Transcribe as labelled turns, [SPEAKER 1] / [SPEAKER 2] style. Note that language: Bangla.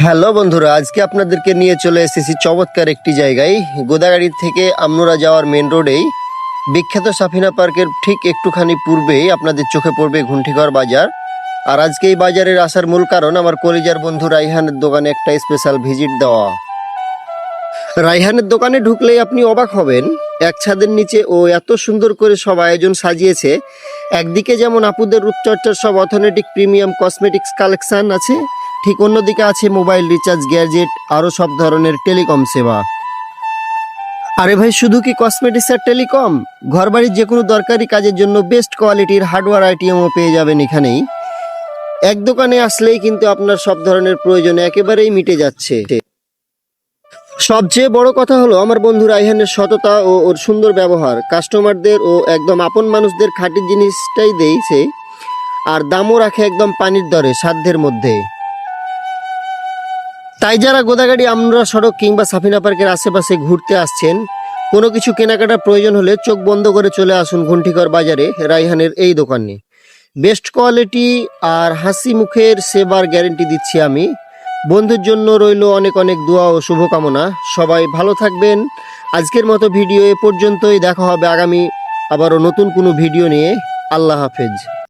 [SPEAKER 1] হ্যালো বন্ধুরা, আজকে আপনাদেরকে নিয়ে চলে এসেছি চমৎকার একটি জায়গায়। গোদাগাড়ি থেকে আমনুরা যাওয়ার মেন রোডেই বিখ্যাত সাফিনা পার্কের ঠিক একটুখানি পূর্বেই আপনাদের চোখে পড়বে ঘুন্টিঘর বাজার। আর আজকে এই বাজারের আসার মূল কারণ আমার কলিজার বন্ধু রাইহানের দোকানে একটা স্পেশাল ভিজিট দেওয়া। রাইহানের দোকানে ঢুকলেই আপনি অবাক হবেন, এক ছাদের নিচে ও এত সুন্দর করে সব আয়োজন সাজিয়েছে। একদিকে যেমন আপুদের রূপচর্চার সব অথেন্টিক প্রিমিয়াম কসমেটিক্স কালেকশন আছে, ঠিক অন্যদিকে আছে মোবাইল রিচার্জ, গ্যাজেট, আরও সব ধরনের টেলিকম সেবা। আরে ভাই, শুধু কি কসমেটিক্স আর টেলিকম, ঘরবাড়ির যে কোনো দরকারি কাজের জন্য বেস্ট কোয়ালিটির হার্ডওয়্যার আইটেমও পেয়ে যাবেন এখানেই। এক দোকানে আসলেই কিন্তু আপনার সব ধরনের প্রয়োজন একেবারেই মিটে যাচ্ছে। সবচেয়ে বড় কথা হলো আমার বন্ধু রাইহানের সততা ও ওর সুন্দর ব্যবহার। কাস্টমারদের ও একদম আপন মানুষদের খাঁটি জিনিসটাই দেইছে, আর দামও রাখে একদম পানির দরে, সাধ্যের মধ্যে। তাই যারা গোদাগাড়ি আমরা সড়ক কিংবা সাফিনা পার্কের আশেপাশে ঘুরতে আসছেন, কোনো কিছু কেনাকাটার প্রয়োজন হলে চোখ বন্ধ করে চলে আসুন ঘুন্টিঘর বাজারে রাইহানের এই দোকানে। বেস্ট কোয়ালিটি আর হাসি মুখের সেবার গ্যারেন্টি দিচ্ছি আমি। বন্ধুর জন্য রইল অনেক অনেক দোয়া ও শুভকামনা। সবাই ভালো থাকবেন। আজকের মতো ভিডিও এ পর্যন্তই। দেখা হবে আগামী আবারও নতুন কোনো ভিডিও নিয়ে। আল্লাহ হাফেজ।